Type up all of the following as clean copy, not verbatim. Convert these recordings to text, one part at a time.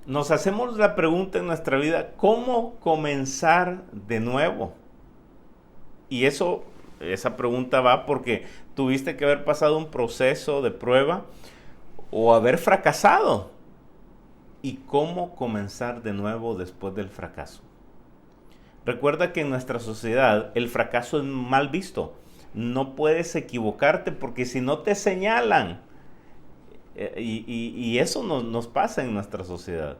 Nos hacemos la pregunta en nuestra vida, ¿cómo comenzar de nuevo? Y esa pregunta va porque tuviste que haber pasado un proceso de prueba o haber fracasado. ¿Y cómo comenzar de nuevo después del fracaso? Recuerda que en nuestra sociedad el fracaso es mal visto. No puedes equivocarte porque si no te señalan. Y eso nos pasa en nuestra sociedad.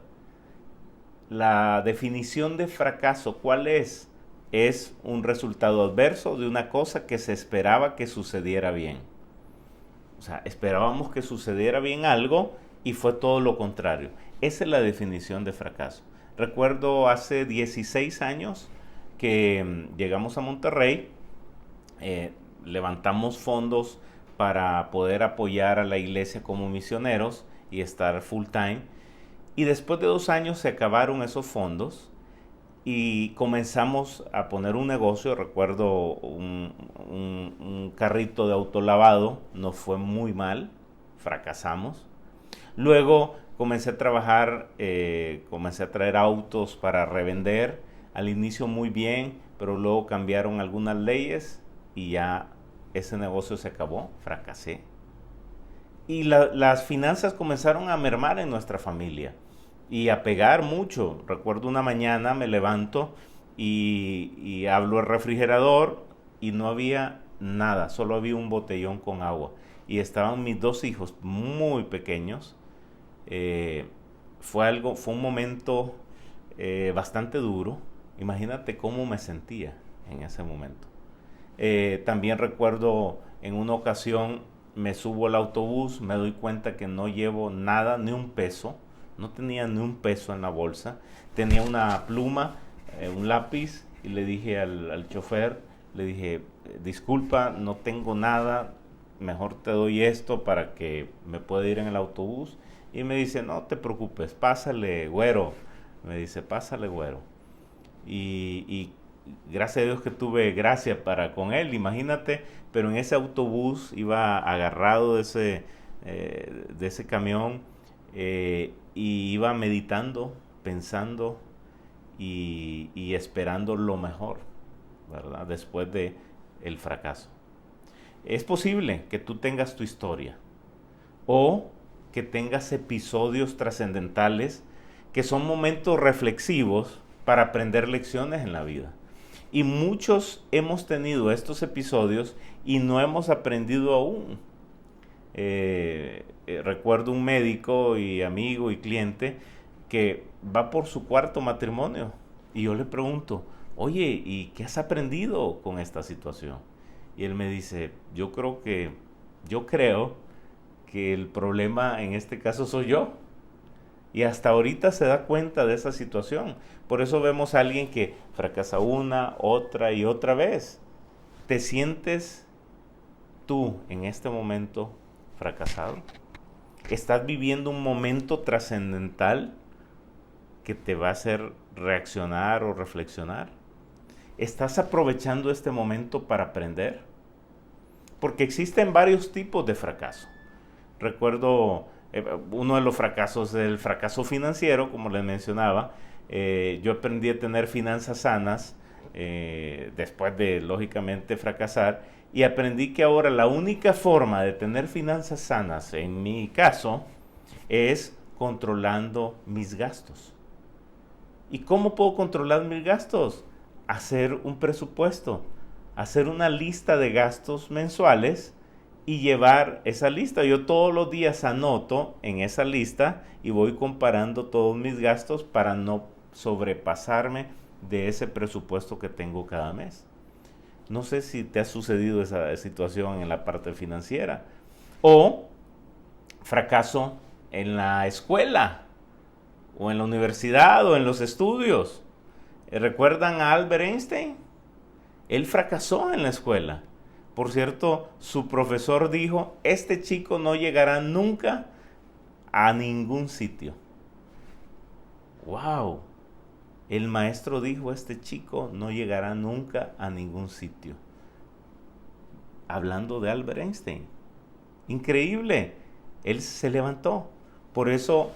La definición de fracaso, ¿cuál es? Es un resultado adverso de una cosa que se esperaba que sucediera bien. O sea, esperábamos que sucediera bien algo y fue todo lo contrario. Esa es la definición de fracaso. Recuerdo hace 16 años que llegamos a Monterrey, levantamos fondos para poder apoyar a la iglesia como misioneros y estar full time. Y después de 2 años se acabaron esos fondos y comenzamos a poner un negocio. Recuerdo un carrito de autolavado, nos fue muy mal, fracasamos. Luego comencé a trabajar, comencé a traer autos para revender, al inicio muy bien, pero luego cambiaron algunas leyes y ya ese negocio se acabó, fracasé. Y las finanzas comenzaron a mermar en nuestra familia y a pegar mucho. Recuerdo una mañana me levanto y abro el refrigerador y no había nada, solo había un botellón con agua. Y estaban mis dos hijos muy pequeños. Eh, fue un momento bastante duro. Imagínate cómo me sentía en ese momento. También recuerdo en una ocasión me subo al autobús, me doy cuenta que no llevo nada, ni un peso, no tenía ni un peso en la bolsa, tenía una pluma, un lápiz y le dije al chofer, le dije, disculpa, no tengo nada, mejor te doy esto para que me pueda ir en el autobús. Y me dice, no te preocupes, pásale, güero. Me dice, pásale, güero. Y gracias a Dios que tuve gracia para con él, imagínate, pero en ese autobús iba agarrado de ese camión y iba meditando, pensando y esperando lo mejor, ¿verdad? Después de el fracaso. Es posible que tú tengas tu historia o que tengas episodios trascendentales que son momentos reflexivos para aprender lecciones en la vida. Y muchos hemos tenido estos episodios y no hemos aprendido aún. Recuerdo un médico y amigo y cliente que va por su cuarto matrimonio y yo le pregunto, oye, ¿y qué has aprendido con esta situación? Y él me dice, yo creo que el problema en este caso soy yo. Y hasta ahorita se da cuenta de esa situación. Por eso vemos a alguien que fracasa una, otra y otra vez. ¿Te sientes tú en este momento fracasado? ¿Estás viviendo un momento trascendental que te va a hacer reaccionar o reflexionar? ¿Estás aprovechando este momento para aprender? Porque existen varios tipos de fracaso. Recuerdo uno de los fracasos, el fracaso financiero, como les mencionaba. Yo aprendí a tener finanzas sanas después de, lógicamente, fracasar. Y aprendí que ahora la única forma de tener finanzas sanas, en mi caso, es controlando mis gastos. ¿Y cómo puedo controlar mis gastos? Hacer un presupuesto, hacer una lista de gastos mensuales y llevar esa lista. Yo todos los días anoto en esa lista y voy comparando todos mis gastos para no sobrepasarme de ese presupuesto que tengo cada mes. No sé si te ha sucedido esa situación en la parte financiera. O fracaso en la escuela, o en la universidad, o en los estudios. ¿Recuerdan a Albert Einstein? Él fracasó en la escuela. Por cierto, su profesor dijo, este chico no llegará nunca a ningún sitio. ¡Wow! El maestro dijo, este chico no llegará nunca a ningún sitio. Hablando de Albert Einstein. Increíble. Él se levantó. Por eso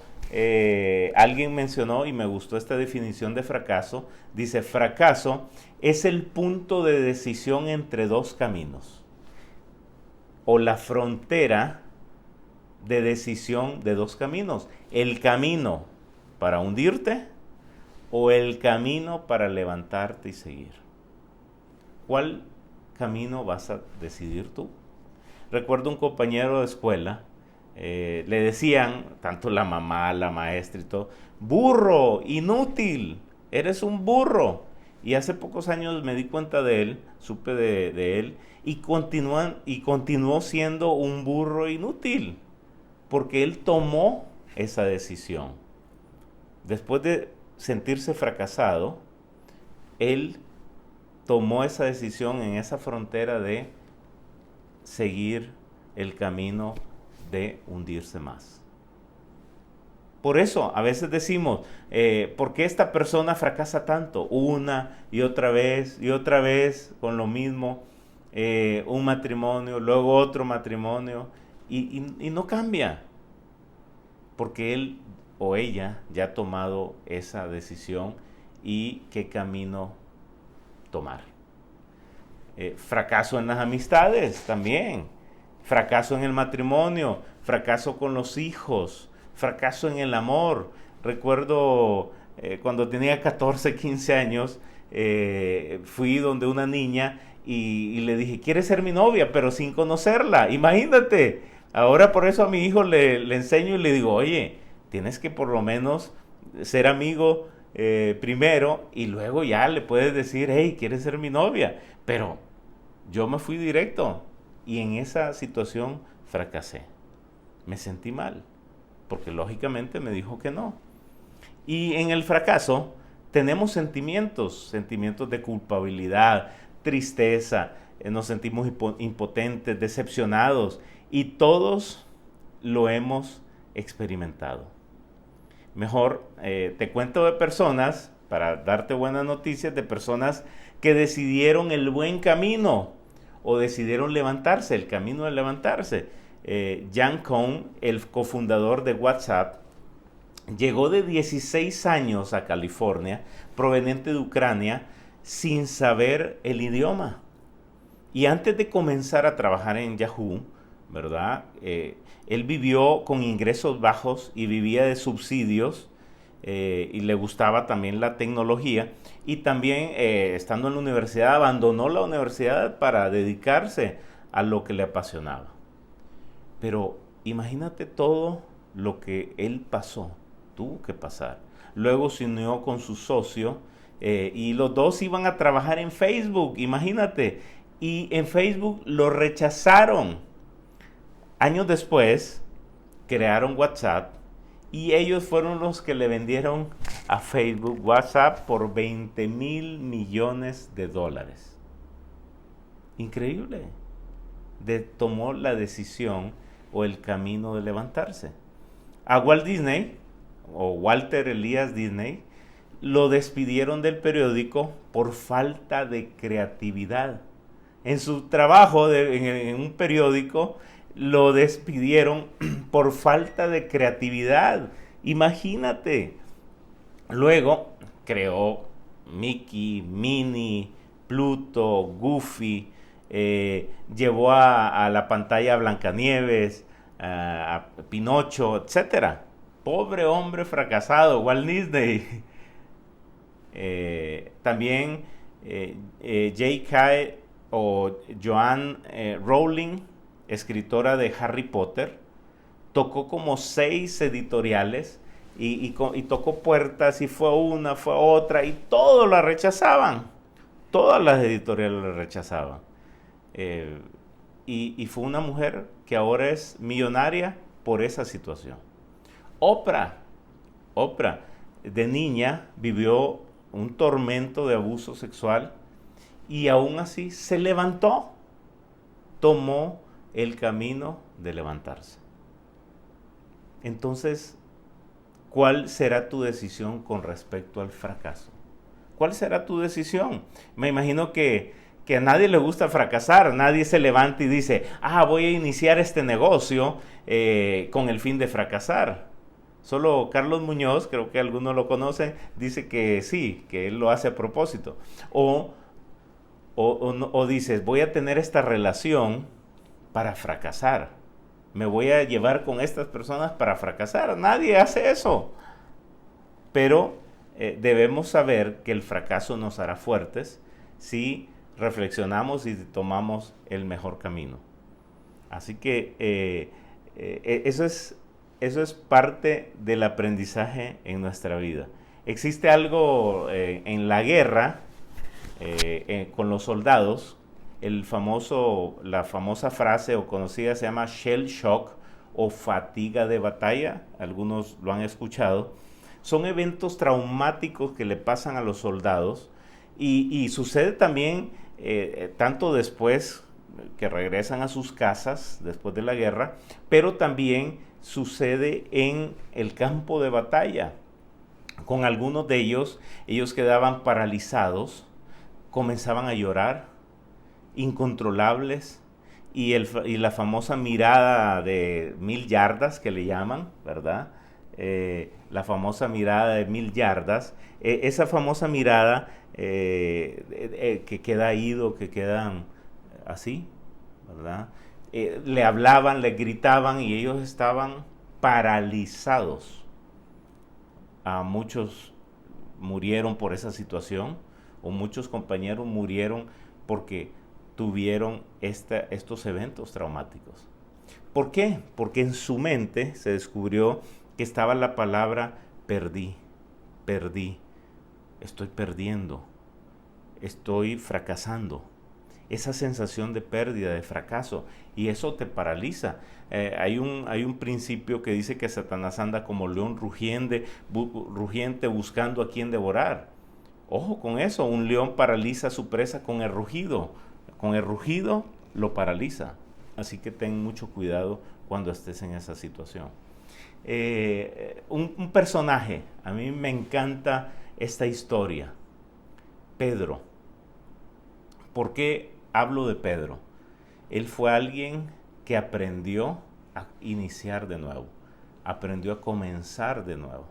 alguien mencionó, y me gustó esta definición de fracaso, dice: fracaso es el punto de decisión entre dos caminos, o la frontera de decisión de dos caminos, el camino para hundirte o el camino para levantarte y seguir. ¿Cuál camino vas a decidir tú? Recuerdo un compañero de escuela, le decían, tanto la mamá, la maestra y todo: burro, inútil, eres un burro. Y hace pocos años me di cuenta de él, supe de él, y continuó siendo un burro inútil, porque él tomó esa decisión. Después de sentirse fracasado, él tomó esa decisión en esa frontera de seguir el camino de hundirse más. Por eso a veces decimos, ¿por qué esta persona fracasa tanto? Una y otra vez con lo mismo, un matrimonio, luego otro matrimonio, y no cambia, porque él o ella ya ha tomado esa decisión y qué camino tomar. Fracaso en las amistades también, fracaso en el matrimonio, fracaso con los hijos, fracaso en el amor. Recuerdo cuando tenía 14, 15 años, fui donde una niña y le dije: ¿quieres ser mi novia? Pero sin conocerla. Imagínate. Ahora por eso a mi hijo le enseño y le digo: oye, tienes que por lo menos ser amigo primero, y luego ya le puedes decir: hey, ¿quieres ser mi novia? Pero yo me fui directo y en esa situación fracasé. Me sentí mal, porque lógicamente me dijo que no. Y en el fracaso tenemos sentimientos de culpabilidad, tristeza, nos sentimos impotentes, decepcionados, y todos lo hemos experimentado. Mejor te cuento de personas, para darte buenas noticias, de personas que decidieron el buen camino o decidieron levantarse, el camino de levantarse. Jan Koum, el cofundador de WhatsApp, llegó de 16 años a California, proveniente de Ucrania, sin saber el idioma. Y antes de comenzar a trabajar en Yahoo, ¿verdad? Él vivió con ingresos bajos y vivía de subsidios, y le gustaba también la tecnología, y también estando en la universidad abandonó la universidad para dedicarse a lo que le apasionaba. Pero imagínate todo lo que él tuvo que pasar. Luego se unió con su socio, y los dos iban a trabajar en Facebook, imagínate, y en Facebook lo rechazaron. Años después crearon WhatsApp, y ellos fueron los que le vendieron a Facebook WhatsApp por $20 mil millones. Increíble. Tomó la decisión o el camino de levantarse. A Walt Disney, o Walter Elias Disney, lo despidieron del periódico por falta de creatividad. En su trabajo en un periódico, lo despidieron por falta de creatividad. Imagínate. Luego creó Mickey, Minnie, Pluto, Goofy, llevó a la pantalla a Blancanieves, a Pinocho, etc. Pobre hombre fracasado, Walt Disney. También J.K. o Joanne Rowling, escritora de Harry Potter, tocó como 6 editoriales y tocó puertas, y fue una, fue otra, y todos la rechazaban. Todas las editoriales la rechazaban. Y fue una mujer que ahora es millonaria por esa situación. Oprah, de niña vivió un tormento de abuso sexual, y aún así se levantó, tomó el camino de levantarse. Entonces, ¿cuál será tu decisión con respecto al fracaso? ¿Cuál será tu decisión? Me imagino que a nadie le gusta fracasar. Nadie se levanta y dice: voy a iniciar este negocio con el fin de fracasar. Solo Carlos Muñoz, creo que algunos lo conocen, dice que sí, que él lo hace a propósito. O dices, voy a tener esta relación para fracasar. Me voy a llevar con estas personas para fracasar. Nadie hace eso. Pero debemos saber que el fracaso nos hará fuertes si reflexionamos y tomamos el mejor camino. Así que eso es parte del aprendizaje en nuestra vida. Existe algo en la guerra con los soldados, la famosa frase o conocida se llama shell shock o fatiga de batalla, algunos lo han escuchado. Son eventos traumáticos que le pasan a los soldados y sucede también tanto después que regresan a sus casas después de la guerra, pero también sucede en el campo de batalla. Con algunos de ellos quedaban paralizados, comenzaban a llorar, incontrolables, y la famosa mirada de 1000 yardas que le llaman, ¿verdad? La famosa mirada de 1000 yardas, esa famosa mirada que queda ido, que quedan así, ¿verdad? Le hablaban, le gritaban y ellos estaban paralizados. A muchos murieron por esa situación, o muchos compañeros murieron porque tuvieron estos eventos traumáticos. ¿Por qué? Porque en su mente se descubrió que estaba la palabra perdí, estoy perdiendo, estoy fracasando. Esa sensación de pérdida, de fracaso, y eso te paraliza. Hay un principio que dice que Satanás anda como león rugiente buscando a quien devorar. Ojo con eso, un león paraliza a su presa con el rugido lo paraliza. Así que ten mucho cuidado cuando estés en esa situación. Un personaje, a mí me encanta esta historia, Pedro. ¿Por qué hablo de Pedro? Él fue alguien que aprendió a iniciar de nuevo, aprendió a comenzar de nuevo.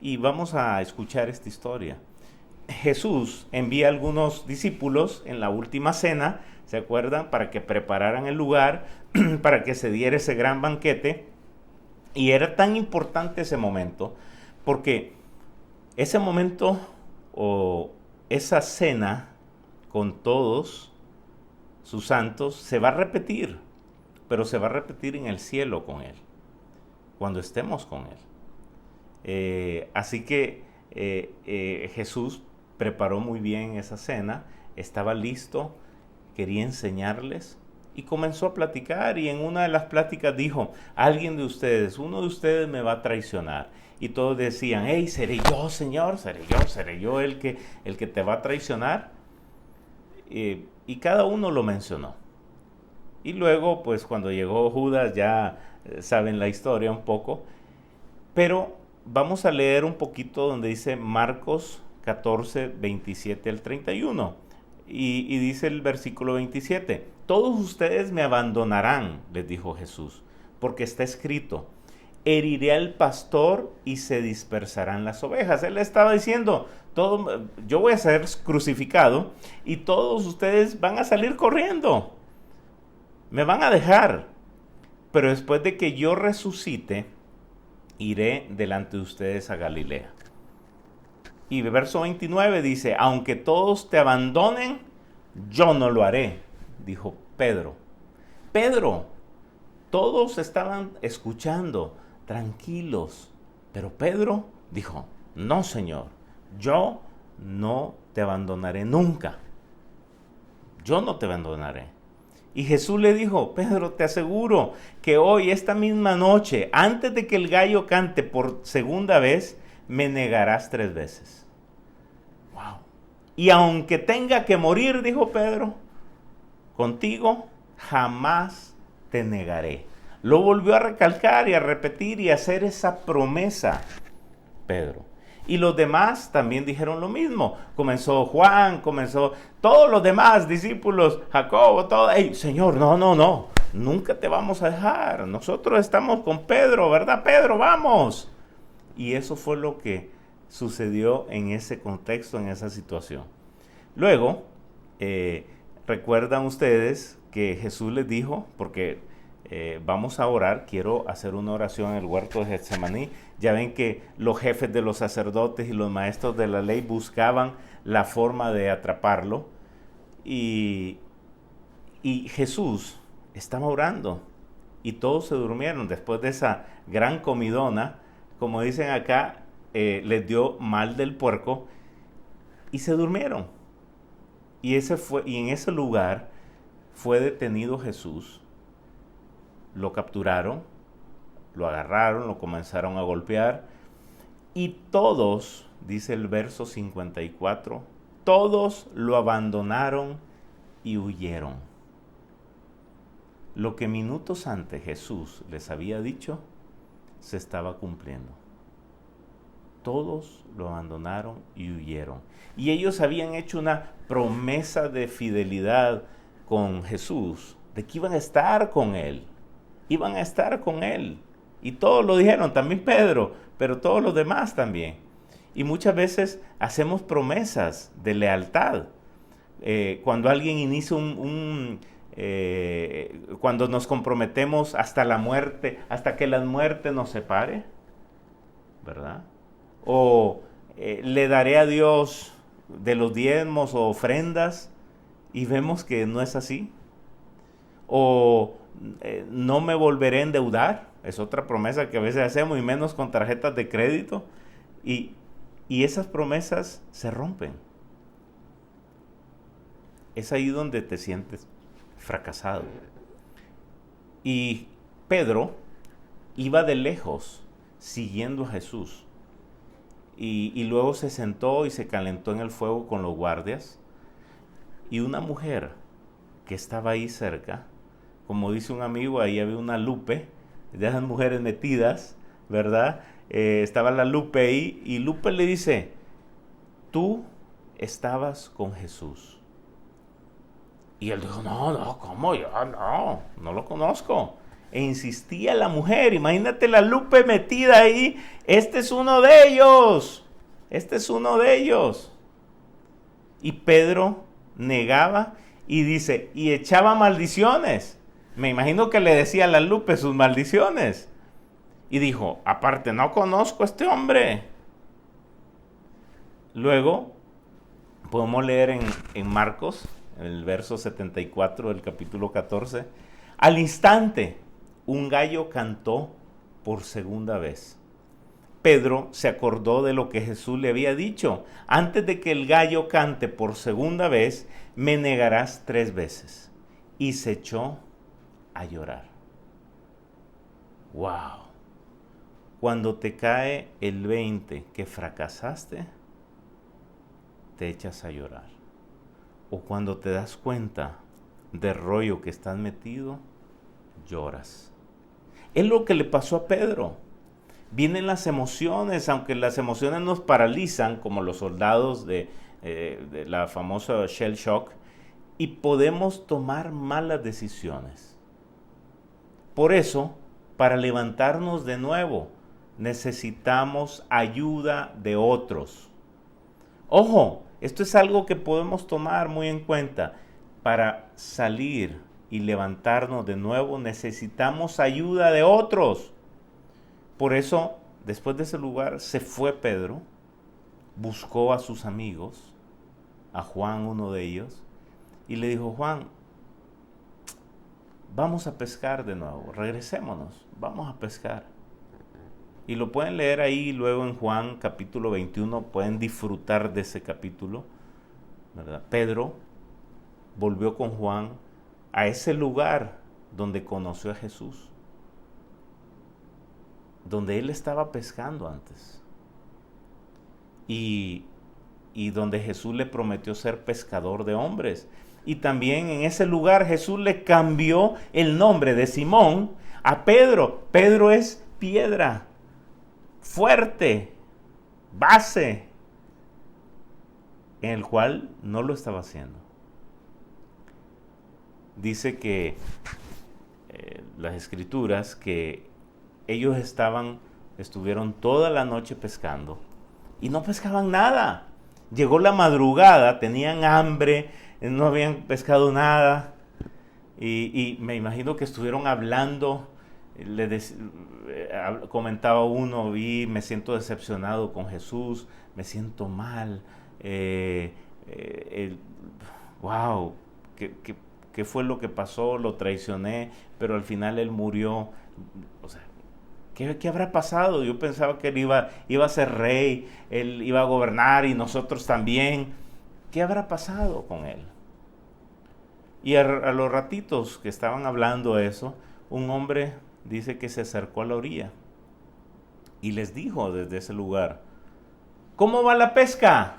Y vamos a escuchar esta historia. Jesús envía a algunos discípulos en la última cena, ¿se acuerdan? Para que prepararan el lugar, para que se diera ese gran banquete. Y era tan importante ese momento, porque ese momento o esa cena con todos sus santos se va a repetir, pero se va a repetir en el cielo con Él, cuando estemos con Él. Así que Jesús preparó muy bien esa cena, estaba listo, quería enseñarles y comenzó a platicar, y en una de las pláticas dijo, uno de ustedes me va a traicionar. Y todos decían, hey, seré yo, Señor, seré yo el que te va a traicionar. Y cada uno lo mencionó. Y luego, pues cuando llegó Judas, ya saben la historia un poco. Pero vamos a leer un poquito donde dice Marcos 14, 27 al 31. Y dice el versículo 27, todos ustedes me abandonarán, les dijo Jesús, porque está escrito, heriré al pastor y se dispersarán las ovejas. Él estaba diciendo, yo voy a ser crucificado y todos ustedes van a salir corriendo. Me van a dejar. Pero después de que yo resucite, iré delante de ustedes a Galilea. Y el verso 29 dice, aunque todos te abandonen, yo no lo haré, dijo Pedro. Pedro, todos estaban escuchando, tranquilos. Pero Pedro dijo, no, Señor, yo no te abandonaré nunca. Yo no te abandonaré. Y Jesús le dijo, Pedro, te aseguro que hoy, esta misma noche, antes de que el gallo cante por segunda vez, me negarás 3 veces. Wow. Y aunque tenga que morir, dijo Pedro, contigo jamás te negaré. Lo volvió a recalcar y a repetir y a hacer esa promesa, Pedro. Y los demás también dijeron lo mismo. Comenzó Juan, comenzó todos los demás discípulos, Jacobo, todo. Hey, Señor, no, nunca te vamos a dejar. Nosotros estamos con Pedro, ¿verdad, Pedro? Vamos. Y eso fue lo que sucedió en ese contexto, en esa situación. Luego, recuerdan ustedes que Jesús les dijo, porque vamos a orar, quiero hacer una oración en el huerto de Getsemaní. Ya ven que los jefes de los sacerdotes y los maestros de la ley buscaban la forma de atraparlo. Y Jesús estaba orando y todos se durmieron después de esa gran comidona. Como dicen acá, les dio mal del puerco y se durmieron. Y en ese lugar fue detenido Jesús. Lo capturaron, lo agarraron, lo comenzaron a golpear. Y todos, dice el verso 54, todos lo abandonaron y huyeron. Lo que minutos antes Jesús les había dicho, se estaba cumpliendo. Todos lo abandonaron y huyeron. Y ellos habían hecho una promesa de fidelidad con Jesús, de que iban a estar con Él. Iban a estar con Él. Y todos lo dijeron, también Pedro, pero todos los demás también. Y muchas veces hacemos promesas de lealtad. Cuando alguien inicia cuando nos comprometemos hasta la muerte, hasta que la muerte nos separe, ¿verdad? O le daré a Dios de los diezmos o ofrendas y vemos que no es así. O no me volveré a endeudar, es otra promesa que a veces hacemos, y menos con tarjetas de crédito. Y esas promesas se rompen. Es ahí donde te sientes fracasado. Y Pedro iba de lejos siguiendo a Jesús. Y luego se sentó y se calentó en el fuego con los guardias. Y una mujer que estaba ahí cerca, como dice un amigo, ahí había una Lupe, de esas mujeres metidas, ¿verdad? Estaba la Lupe ahí, y Lupe le dice, tú estabas con Jesús. Y él dijo, no, ¿cómo? Yo no lo conozco. E insistía la mujer, imagínate la Lupe metida ahí, este es uno de ellos. Y Pedro negaba y dice, y echaba maldiciones. Me imagino que le decía a la Lupe sus maldiciones. Y dijo, aparte, no conozco a este hombre. Luego, podemos leer en Marcos, en el verso 74 del capítulo 14, al instante, un gallo cantó por segunda vez. Pedro se acordó de lo que Jesús le había dicho. Antes de que el gallo cante por segunda vez, me negarás 3 veces. Y se echó a llorar. ¡Wow! Cuando te cae el 20 que fracasaste, te echas a llorar. O cuando te das cuenta del rollo que estás metido, lloras. Es lo que le pasó a Pedro. Vienen las emociones, aunque las emociones nos paralizan, como los soldados de la famosa shell shock, y podemos tomar malas decisiones. Por eso, para levantarnos de nuevo, necesitamos ayuda de otros. Ojo, esto es algo que podemos tomar muy en cuenta. Para salir y levantarnos de nuevo, necesitamos ayuda de otros. Por eso, después de ese lugar, se fue Pedro, buscó a sus amigos, a Juan, uno de ellos, y le dijo, Juan, vamos a pescar de nuevo, regresémonos, vamos a pescar. Y lo pueden leer ahí luego en Juan capítulo 21, pueden disfrutar de ese capítulo, ¿verdad? Pedro volvió con Juan a ese lugar donde conoció a Jesús, donde él estaba pescando antes, y donde Jesús le prometió ser pescador de hombres. Y también en ese lugar Jesús le cambió el nombre de Simón a Pedro. Pedro es piedra, fuerte, base, en el cual no lo estaba haciendo. Dice que las escrituras que ellos estaban estuvieron toda la noche pescando y no pescaban nada. Llegó la madrugada, tenían hambre, no habían pescado nada y me imagino que estuvieron hablando. Comentaba uno, me siento decepcionado con Jesús, me siento mal, wow, ¿qué fue lo que pasó? Lo traicioné, pero al final él murió. O sea, ¿qué habrá pasado? Yo pensaba que él iba a ser rey, él iba a gobernar y nosotros también. ¿Qué habrá pasado con él? Y a los ratitos que estaban hablando eso, un hombre dice que se acercó a la orilla y les dijo desde ese lugar, ¿cómo va la pesca?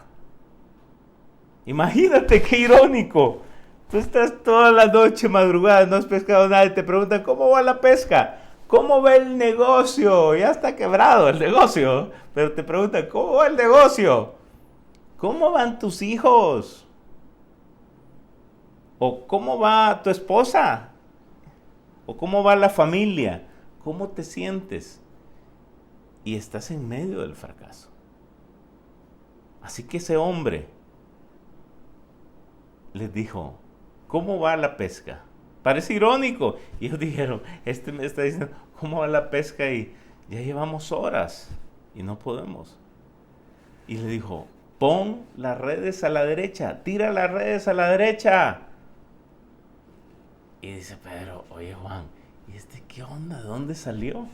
Imagínate qué irónico. Tú estás toda la noche madrugada, no has pescado nada y te preguntan, ¿cómo va la pesca? ¿Cómo va el negocio? Ya está quebrado el negocio, pero te preguntan, ¿cómo va el negocio? ¿Cómo van tus hijos? ¿O cómo va tu esposa? ¿O cómo va la familia? ¿Cómo te sientes? Y estás en medio del fracaso. Así que ese hombre les dijo, ¿cómo va la pesca? Parece irónico. Y ellos dijeron, este me está diciendo, ¿cómo va la pesca? Y ya llevamos horas y no podemos. Y le dijo, pon las redes a la derecha, tira las redes a la derecha. Y dice Pedro, oye Juan, ¿y este qué onda? ¿De dónde salió?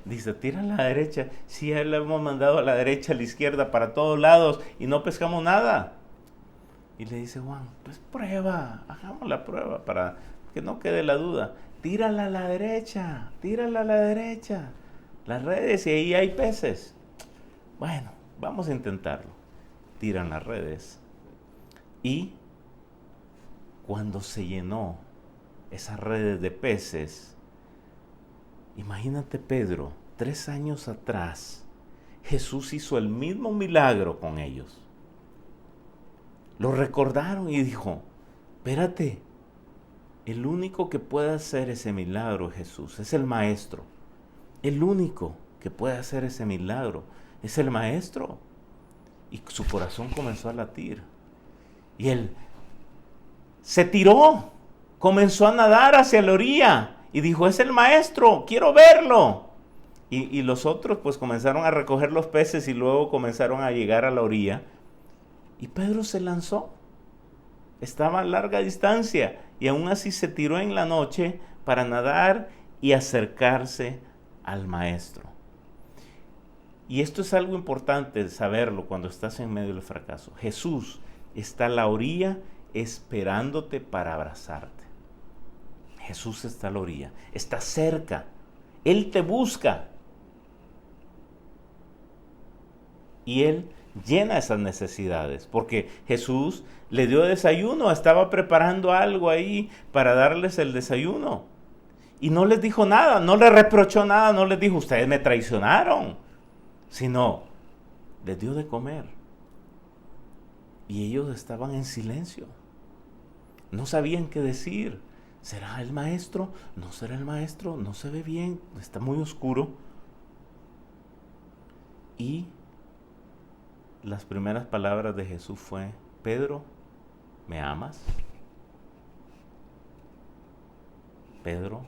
Dice, tira a la derecha. Sí, ya le hemos mandado a la derecha, a la izquierda, para todos lados y no pescamos nada. Y le dice Juan, pues prueba, hagamos la prueba para que no quede la duda. Tírala a la derecha, tírala a la derecha. Las redes y ahí hay peces. Bueno, vamos a intentarlo. Tiran las redes. Y cuando se llenó esas redes de peces, imagínate Pedro, 3 años atrás, Jesús hizo el mismo milagro con ellos. Lo recordaron y dijo, espérate, el único que puede hacer ese milagro es Jesús, es el Maestro. El único que puede hacer ese milagro es el Maestro. Y su corazón comenzó a latir. Y él se tiró, comenzó a nadar hacia la orilla y dijo, es el Maestro, quiero verlo. Y los otros pues comenzaron a recoger los peces y luego comenzaron a llegar a la orilla. Y Pedro se lanzó. Estaba a larga distancia y aún así se tiró en la noche para nadar y acercarse al Maestro. Y esto es algo importante de saberlo cuando estás en medio del fracaso. Jesús está a la orilla esperándote para abrazarte. Jesús está a la orilla, está cerca. Él te busca. Y Él llena esas necesidades, porque Jesús le dio desayuno, estaba preparando algo ahí para darles el desayuno. Y no les dijo nada, no les reprochó nada, no les dijo, ustedes me traicionaron, sino les dio de comer. Y ellos estaban en silencio. No sabían qué decir. ¿Será el Maestro? ¿No será el Maestro? No se ve bien, está muy oscuro. Y las primeras palabras de Jesús fue, Pedro, ¿me amas? Pedro,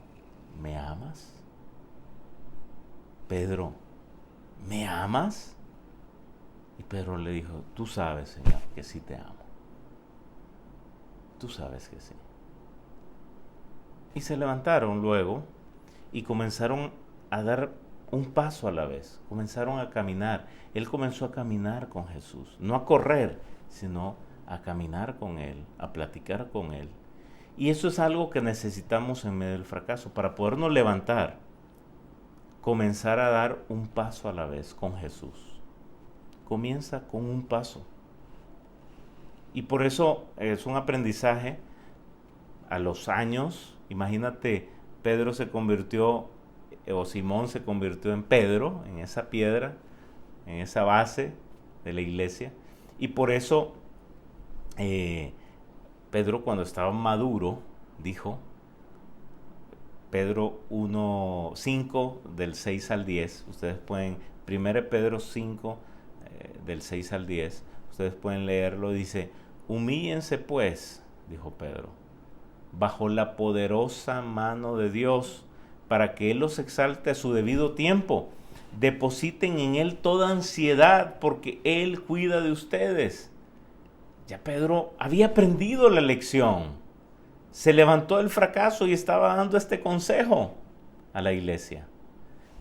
¿me amas? Pedro, ¿me amas? Y Pedro le dijo, tú sabes, Señor, que sí te amo. Tú sabes que sí. Y se levantaron luego y comenzaron a dar un paso a la vez. Comenzaron a caminar. Él comenzó a caminar con Jesús. No a correr, sino a caminar con Él, a platicar con Él. Y eso es algo que necesitamos en medio del fracaso. Para podernos levantar, comenzar a dar un paso a la vez con Jesús. Comienza con un paso. Y por eso es un aprendizaje a los años. Imagínate, Pedro se convirtió, o Simón se convirtió en Pedro, en esa piedra, en esa base de la iglesia. Y por eso Pedro, cuando estaba maduro, dijo, Pedro 1:5 del 6 al 10. Ustedes pueden, 1 Pedro 5 del 6 al 10, ustedes pueden leerlo. Dice: humíllense pues, dijo Pedro, bajo la poderosa mano de Dios, para que Él los exalte a su debido tiempo. Depositen en Él toda ansiedad, porque Él cuida de ustedes. Ya Pedro había aprendido la lección. Se levantó del fracaso y estaba dando este consejo a la iglesia.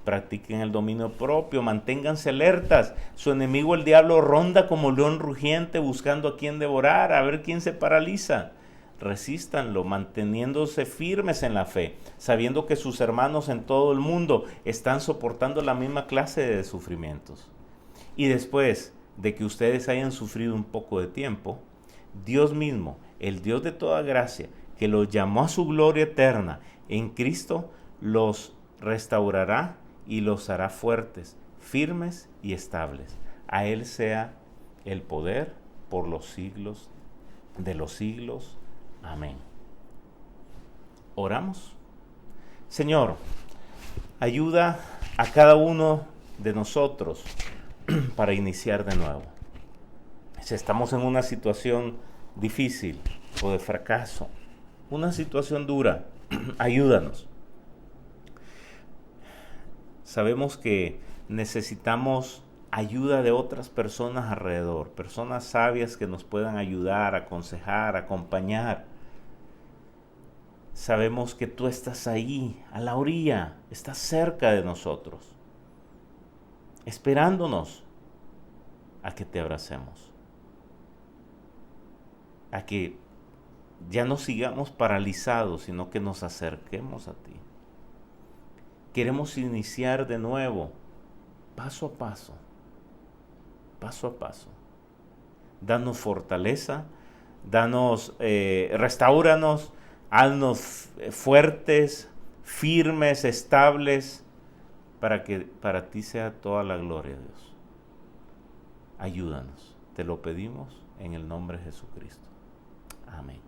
Practiquen el dominio propio, manténganse alertas. Su enemigo, el diablo, ronda como león rugiente buscando a quien devorar, a ver quién se paraliza. Resístanlo, manteniéndose firmes en la fe, sabiendo que sus hermanos en todo el mundo están soportando la misma clase de sufrimientos. Y después de que ustedes hayan sufrido un poco de tiempo, Dios mismo, el Dios de toda gracia, que los llamó a su gloria eterna en Cristo, los restaurará y los hará fuertes, firmes y estables. A Él sea el poder por los siglos de los siglos. Amén. Oramos. Señor, ayuda a cada uno de nosotros para iniciar de nuevo. Si estamos en una situación difícil o de fracaso, una situación dura, ayúdanos. Sabemos que necesitamos ayuda de otras personas alrededor, personas sabias que nos puedan ayudar, aconsejar, acompañar. Sabemos que tú estás ahí, a la orilla, estás cerca de nosotros, esperándonos a que te abracemos, a que ya no sigamos paralizados, sino que nos acerquemos a ti. Queremos iniciar de nuevo, paso a paso, paso a paso. Danos fortaleza, restaúranos, haznos fuertes, firmes, estables, para que para ti sea toda la gloria, Dios. Ayúdanos, te lo pedimos en el nombre de Jesucristo. Amén.